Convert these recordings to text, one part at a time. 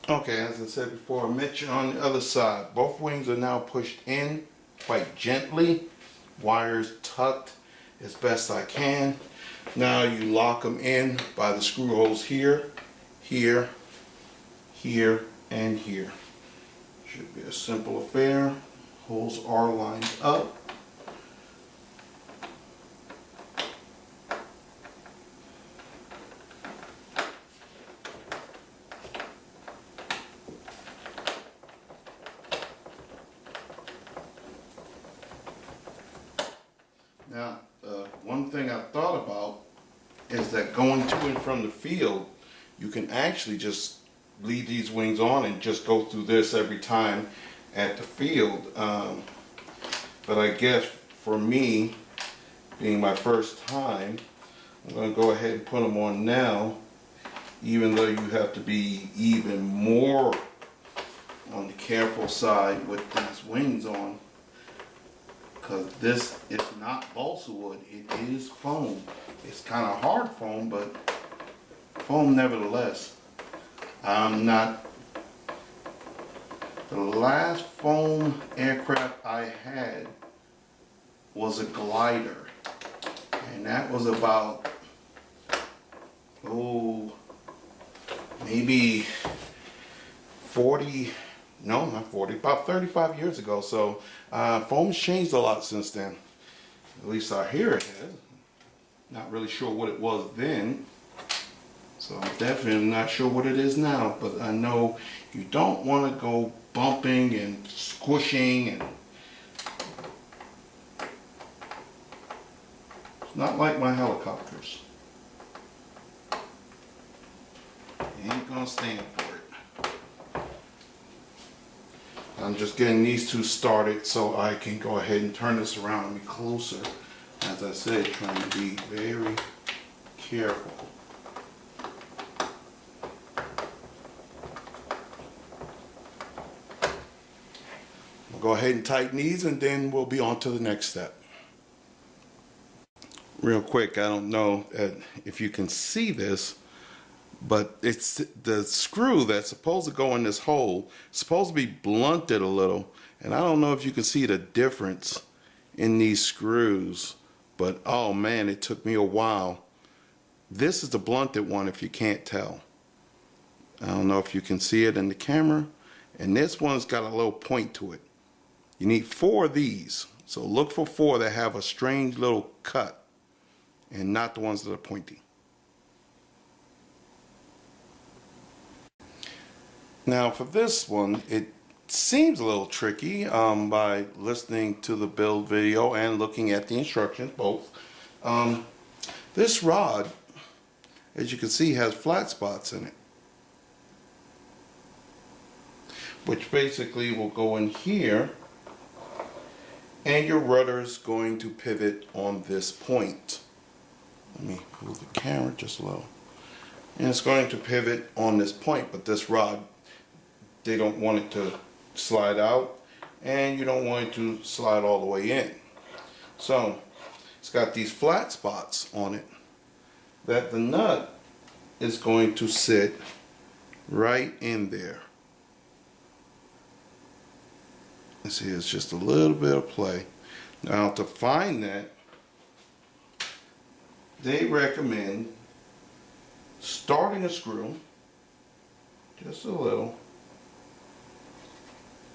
Okay, as I said before, I mentioned on the other side, both wings are now pushed in quite gently, wires tucked as best I can. Now you lock them in by the screw holes here, here, here, and here. Should be a simple affair. Holes are lined up. Now, one thing I thought about is that going to and from the field, you can actually just leave these wings on and just go through this every time at the field. But I guess for me, being my first time, I'm going to go ahead and put them on now, even though you have to be even more on the careful side with these wings on, because this is not balsa wood, it is foam. It's kind of hard foam, but foam nevertheless. I'm not, the last foam aircraft I had was a glider, and that was about, maybe 40, no, not 40, about 35 years ago. So foam's changed a lot since then. At least I hear it has. Not really sure what it was then. So I'm definitely not sure what it is now. But I know you don't want to go bumping and squishing. And it's not like my helicopters. You ain't gonna stand for it. I'm just getting these two started so I can go ahead and turn this around and be closer. As I said, trying to be very careful. We'll go ahead and tighten these and then we'll be on to the next step. Real quick, I don't know if you can see this, but it's the screw that's supposed to go in this hole, supposed to be blunted a little, and I don't know if you can see the difference in these screws, but oh man, it took me a while. This is the blunted one if you can't tell. I don't know if you can see it in the camera, and this one's got a little point to it. You need 4 of these, so look for 4 that have a strange little cut and not the ones that are pointy. Now for this one, it seems a little tricky by listening to the build video and looking at the instructions, both. This rod, as you can see, has flat spots in it, which basically will go in here, and your rudder is going to pivot on this point. Let me move the camera just a little. And it's going to pivot on this point, but this rod, they don't want it to slide out, and you don't want it to slide all the way in. So it's got these flat spots on it that the nut is going to sit right in there. You see, it's just a little bit of play. Now to find that, they recommend starting a screw, just a little,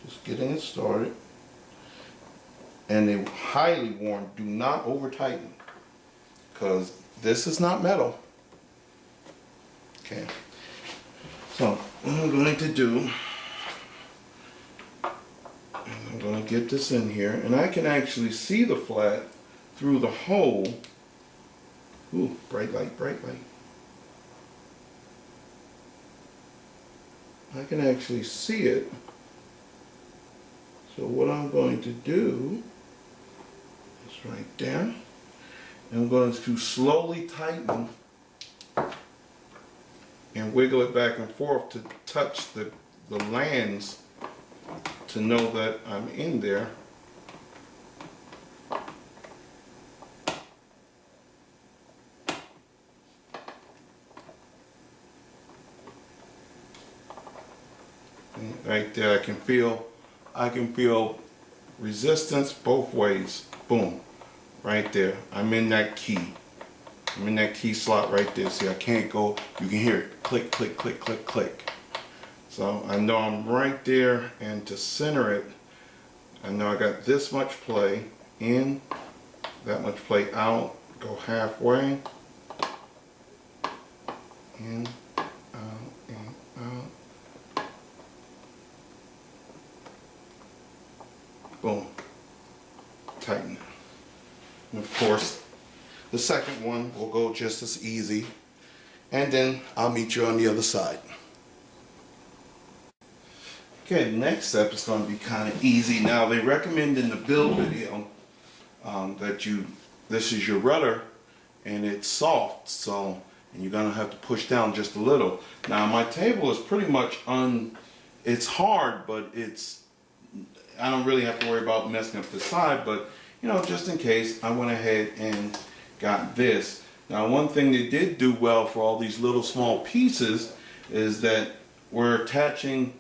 just getting it started, and they highly warn, do not over tighten, because this is not metal. Okay, so what I'm going to do, I'm going to get this in here, and I can actually see the flat through the hole. Ooh, bright light, bright light. I can actually see it. So what I'm going to do is right there, and I'm going to slowly tighten and wiggle it back and forth to touch the lands to know that I'm in there. Right there, I can feel resistance both ways. Boom, right there. I'm in that key. I'm in that key slot right there. See, I can't go. You can hear it. Click, click, click, click, click. So I know I'm right there, and to center it, I know I got this much play in, that much play out, go halfway, in, out, boom, tighten it. And of course, the second one will go just as easy, and then I'll meet you on the other side. Okay, the next step is going to be kind of easy. Now, they recommend in the build video this is your rudder, and it's soft, so, and you're going to have to push down just a little. Now, my table is pretty much it's hard, but I don't really have to worry about messing up the side, but, you know, just in case, I went ahead and got this. Now, one thing they did do well for all these little small pieces is that we're attaching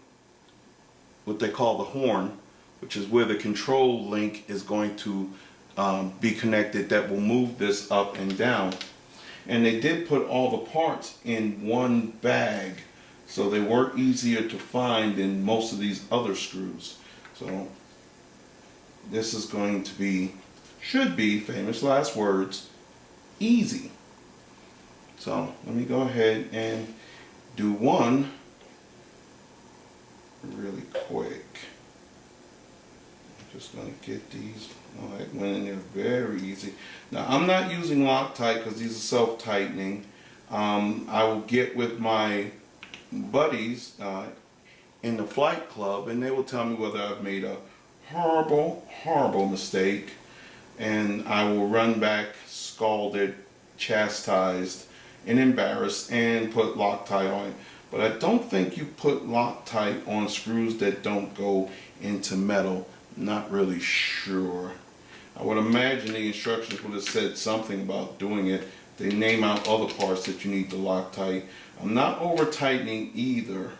what they call the horn, which is where the control link is going to be connected, that will move this up and down. And they did put all the parts in one bag, so they were easier to find than most of these other screws. So this is going to be, should be, famous last words, easy. So let me go ahead and do one really quick. I'm just going to get these. Oh, it went in there very easy. Now, I'm not using Loctite because these are self-tightening. I will get with my buddies in the flight club, and they will tell me whether I've made a horrible mistake, and I will run back scalded, chastised, and embarrassed, and put Loctite on it. But I don't think you put Loctite on screws that don't go into metal. Not really sure. I would imagine the instructions would have said something about doing it. They name out other parts that you need to Loctite. I'm not over tightening either.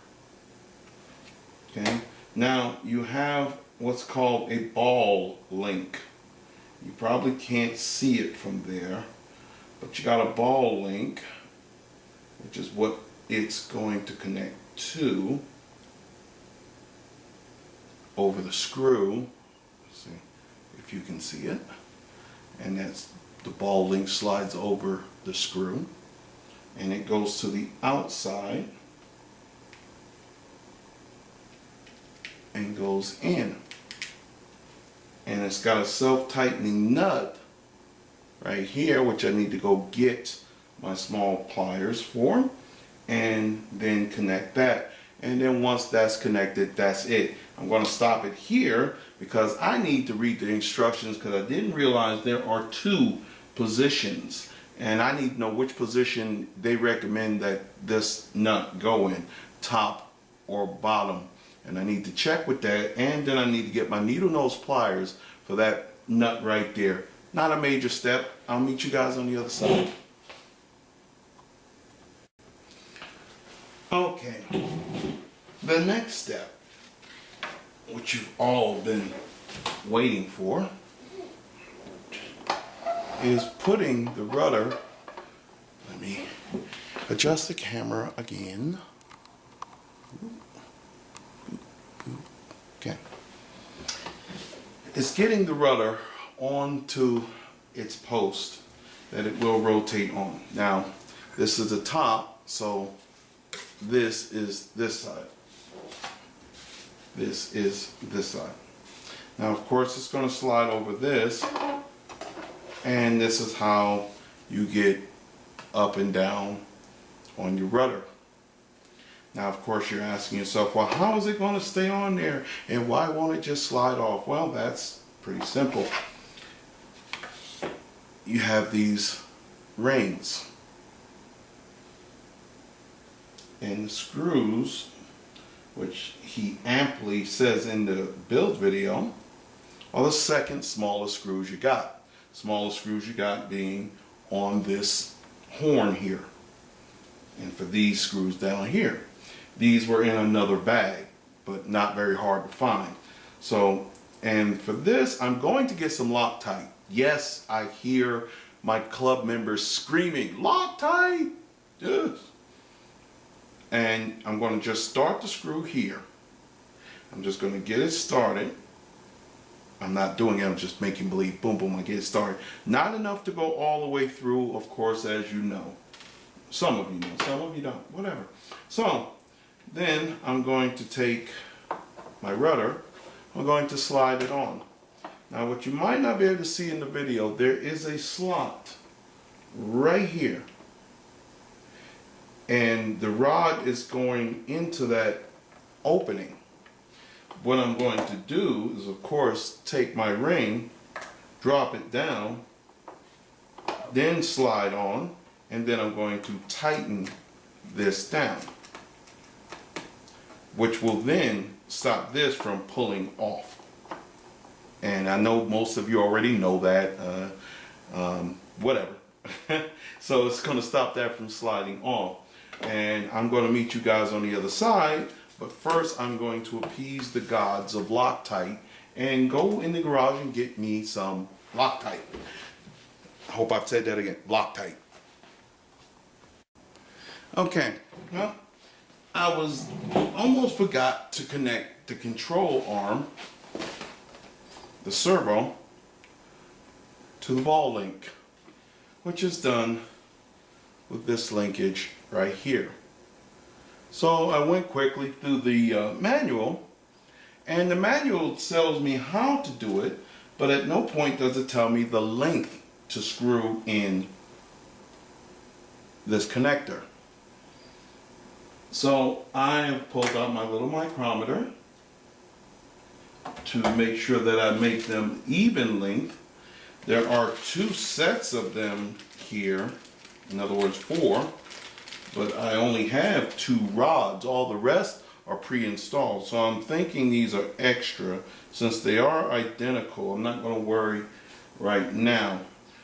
Okay. Now you have what's called a ball link. You probably can't see it from there, but you got a ball link, which is what it's going to connect to over the screw. Let's see if you can see it. And that's the ball link slides over the screw, and it goes to the outside and goes in. And it's got a self-tightening nut right here, which I need to go get my small pliers for, and then connect that. And then once that's connected, that's it. I'm going to stop it here because I need to read the instructions, because I didn't realize there are 2 positions, and I need to know which position they recommend that this nut go in, top or bottom. And I need to check with that, and then I need to get my needle nose pliers for that nut right there. Not a major step. I'll meet you guys on the other side. Okay, the next step, which you've all been waiting for, is putting the rudder. Let me adjust the camera again. Okay. It's getting the rudder onto its post that it will rotate on. Now, this is the top, so this is this side. This is this side. Now, of course, it's going to slide over this, and this is how you get up and down on your rudder. Now, of course, you're asking yourself, well, how is it going to stay on there, and why won't it just slide off? Well, that's pretty simple. You have these rings, and the screws, which he amply says in the build video, are the second smallest screws you got. Smallest screws you got being on this horn here, and for these screws down here. These were in another bag. but not very hard to find. So, and for this, I'm going to get some Loctite. Yes, I hear my club members screaming, Loctite! Yes. And I'm going to just start the screw here. I'm just going to get it started. I'm not doing it, I'm just making believe, boom, boom, I get it started. Not enough to go all the way through, of course, as you know. Some of you know, some of you don't, whatever. So, then I'm going to take my rudder, I'm going to slide it on. Now what you might not be able to see in the video, there is a slot right here. And the rod is going into that opening. What I'm going to do is, of course, take my ring, drop it down, then slide on, and then I'm going to tighten this down, which will then stop this from pulling off. And I know most of you already know that, whatever. So it's going to stop that from sliding off. And I'm going to meet you guys on the other side, but first I'm going to appease the gods of Loctite and go in the garage and get me some Loctite. I hope I've said that again, Loctite. Okay, well, I almost forgot to connect the control arm, the servo, to the ball link, which is done with this linkage right here. So I went quickly through the manual, and the manual tells me how to do it, but at no point does it tell me the length to screw in this connector. So I have pulled out my little micrometer to make sure that I make them even length. There are 2 sets of them here, in other words 4, but I only have 2 rods. All the rest are pre-installed. So I'm thinking these are extra. Since they are identical, I'm not going to worry right now.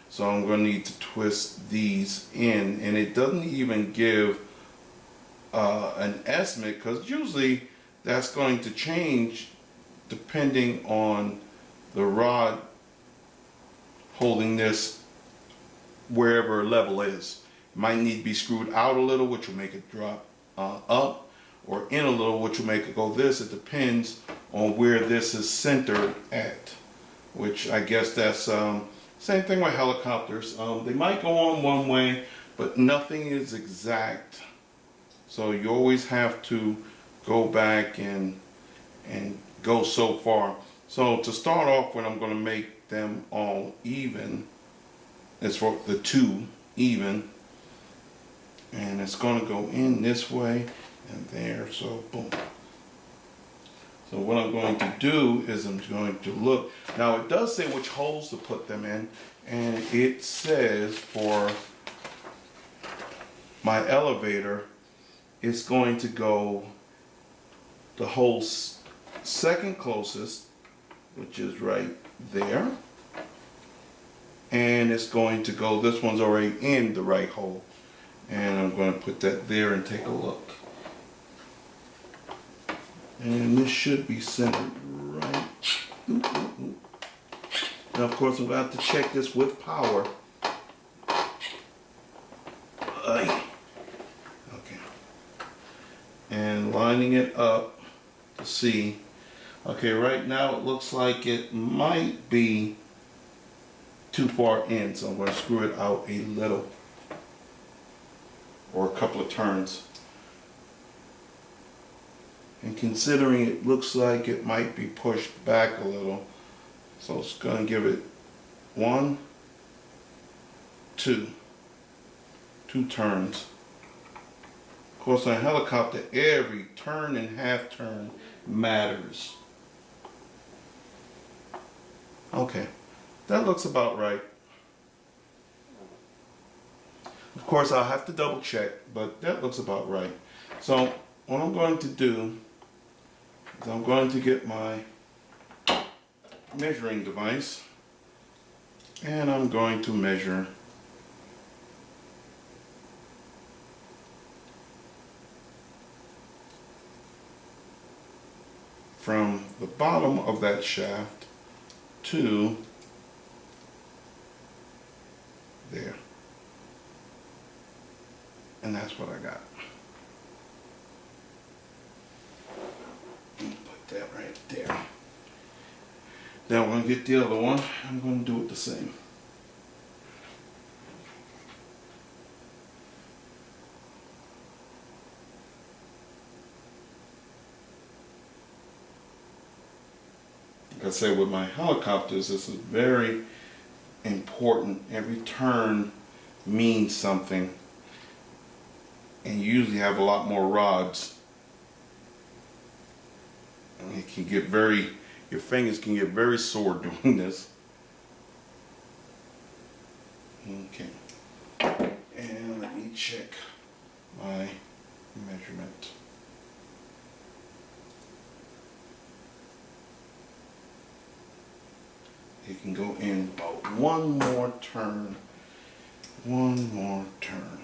So I'm going to need to twist these in, and it doesn't even give an estimate, because usually that's going to change depending on the rod holding this wherever level is. It might need to be screwed out a little, which will make it drop up, or in a little, which will make it go this. It depends on where this is centered at, which I guess that's same thing with helicopters. They might go on one way, but nothing is exact. So you always have to go back and go so far. So to start off with, I'm going to make them all even, as for the 2 even, and it's going to go in this way and there, so boom. So what I'm going to do is I'm going to look. Now it does say which holes to put them in, and it says for my elevator it's going to go the hole second closest, which is right there, and it's going to go, this one's already in the right hole, and I'm going to put that there and take a look. And this should be centered right. Ooh, ooh, ooh. Now, of course, I'm going to have to check this with power. Okay. And lining it up to see. Okay, right now it looks like it might be too far in, so I'm going to screw it out a little, or a couple of turns. And considering it looks like it might be pushed back a little, so it's going to give it 1, 2 turns. Of course, on a helicopter, every turn and half turn matters. Okay, that looks about right. Of course, I'll have to double check, but that looks about right. So what I'm going to do is I'm going to get my measuring device, and I'm going to measure from the bottom of that shaft to there. And that's what I got. Put that right there. Now we're going to get the other one. I'm going to do it the same. Like I said, with my helicopters, this is very important. Every turn means something. And you usually have a lot more rods. And it can get your fingers can get very sore doing this. Okay. And let me check my measurement. It can go in about one more turn. One more turn.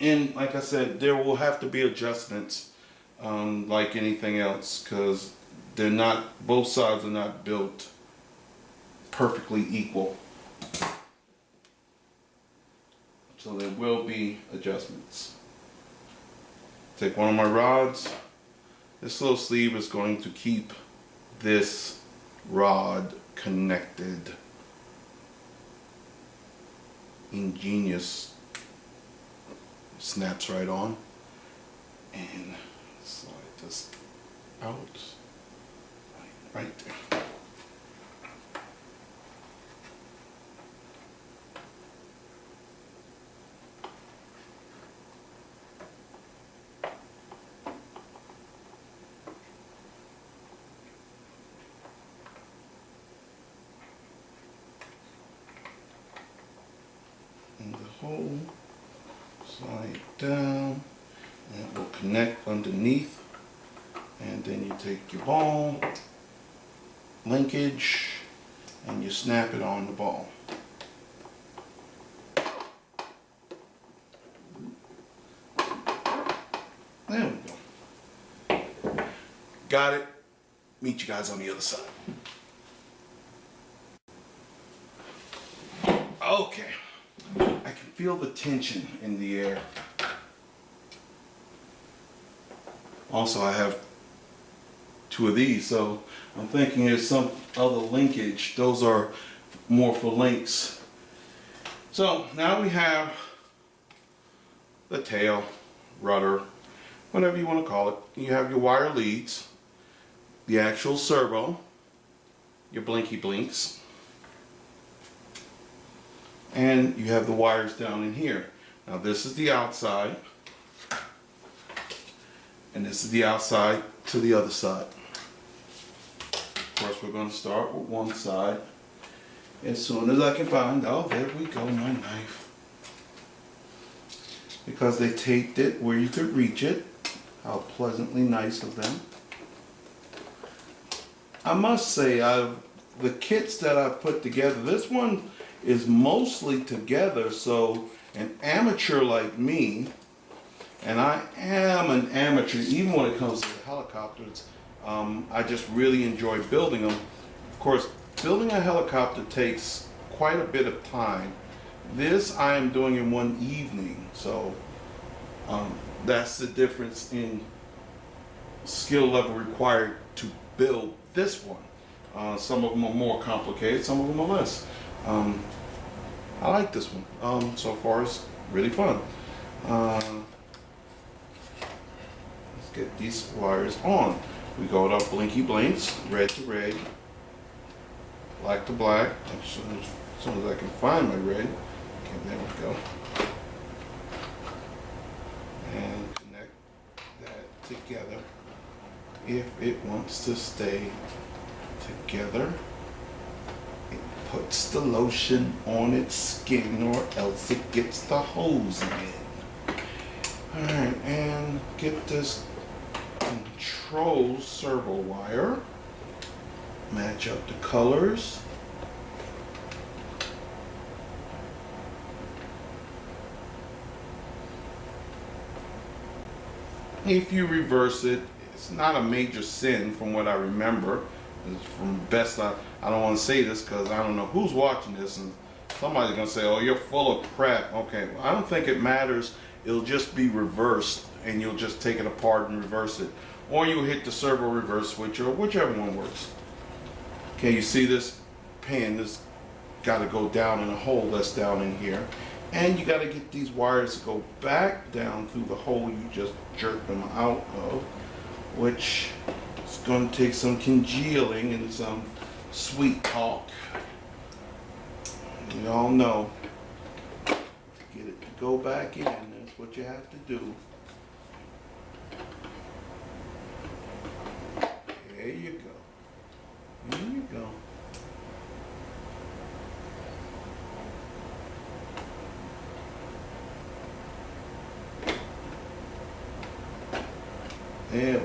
And like I said, there will have to be adjustments, like anything else, because both sides are not built perfectly equal. So there will be adjustments. Take one of my rods. This little sleeve is going to keep this rod connected. Ingenious. Snaps right on, and slide this out right there. And the hole. Slide down, and it will connect underneath, and then you take your ball linkage and you snap it on the ball. There we go. Got it. Meet you guys on the other side. Okay. I can feel the tension in the air. Also, I have two of these, so I'm thinking there's some other linkage. Those are more for links. So now we have the tail, rudder, whatever you want to call it. You have your wire leads, the actual servo, your blinky blinks, and you have the wires down in here. Now this is the outside, and this is the outside to the other side. Of course, we're going to start with one side as soon as I can find, oh, there we go, my knife. Because they taped it where you could reach it. How pleasantly nice of them. I must say, the kits that I've put together, this one is mostly together, so an amateur like me, and I am an amateur even when it comes to helicopters, I just really enjoy building them. Of course, building a helicopter takes quite a bit of time. This I am doing in one evening, so that's the difference in skill level required to build this one. Some of them are more complicated, some of them are less. I like this one. So far it's really fun. Let's get these wires on. We go to blinky blinks, red to red, black to black. As soon as I can find my red. Okay, there we go. And connect that together if it wants to stay together. It puts the lotion on its skin or else it gets the hose in. Alright, and get this control servo wire. Match up the colors. If you reverse it, it's not a major sin from what I remember. It's from best I don't want to say this because I don't know who's watching this and somebody's going to say, oh, you're full of crap. Okay, well, I don't think it matters. It'll just be reversed and you'll just take it apart and reverse it. Or you hit the servo reverse switch or whichever one works. Okay, you see this pin, this got to go down in a hole that's down in here. And you got to get these wires to go back down through the hole you just jerked them out of, which is going to take some congealing and some sweet talk. You all know, to get it to go back in, that's what you have to do. There you go. There you go. There we go.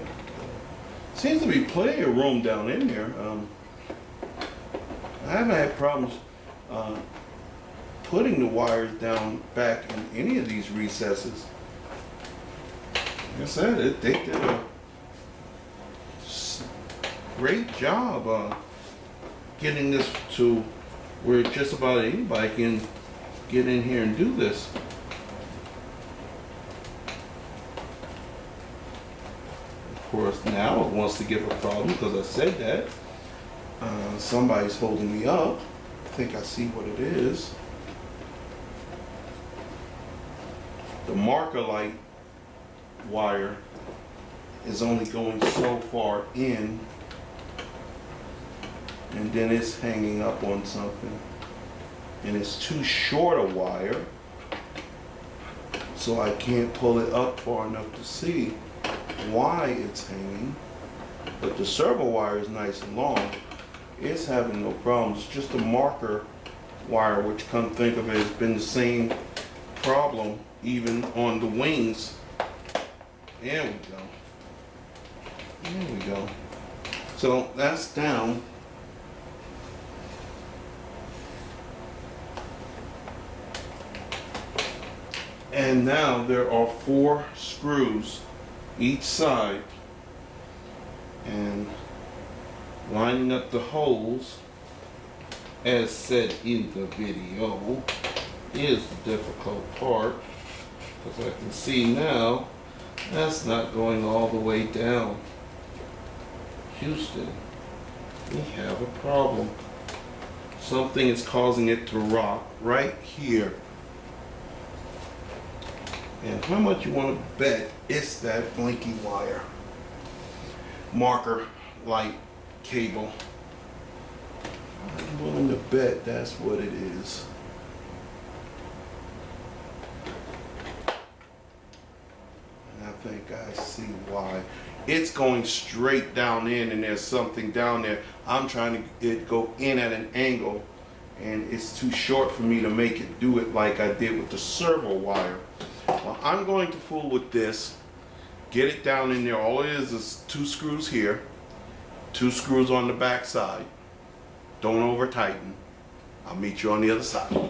Seems to be plenty of room down in there. I haven't had problems putting the wires down back in any of these recesses. Like I said, they did a great job getting this to where just about anybody can get in here and do this. Of course, now it wants to give a problem because I said that. Somebody's holding me up. I think I see what it is. The marker light wire is only going so far in, and then it's hanging up on something. And it's too short a wire, so I can't pull it up far enough to see why it's hanging. But the servo wire is nice and long. It's having no problems. It's just a marker wire, which, come think of it, has been the same problem even on the wings. There we go. There we go. So that's down. And now there are 4 screws each side, and lining up the holes as said in the video is the difficult part, because I can see now that's not going all the way down. Houston, we have a problem. Something is causing it to rock right here. And how much you want to bet it's that blinky wire? Marker light cable. I'm willing to bet that's what it is. And I think I see why. It's going straight down in and there's something down there. I'm trying to go in at an angle and it's too short for me to make it do it like I did with the servo wire. Well, I'm going to fool with this, get it down in there. All it is 2 screws here, 2 screws on the back side. Don't over tighten. I'll meet you on the other side.